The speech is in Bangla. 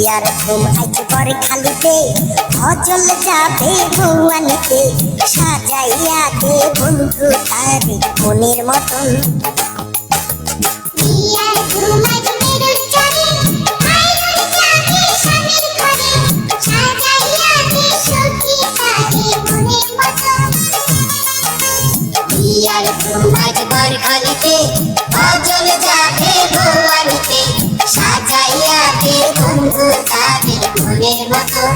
বিয়ার ঘুম আইছে পরে খালিতে অচল যাবে বউয়ানিতে সাজাইয়া দে বন্ধু তারে মনের মতন বিয়ার ঘুম আইছে মেরুর চরে আইরন যাবে স্বামীর ঘরে সাজাইয়া দে সখী তারে মনের মতন বিয়ার ঘুম আইছে পরে খালিতে অচল যাবে বউয়ানিতে সাজাইয়া দে বন্ধু তারে মনের মতন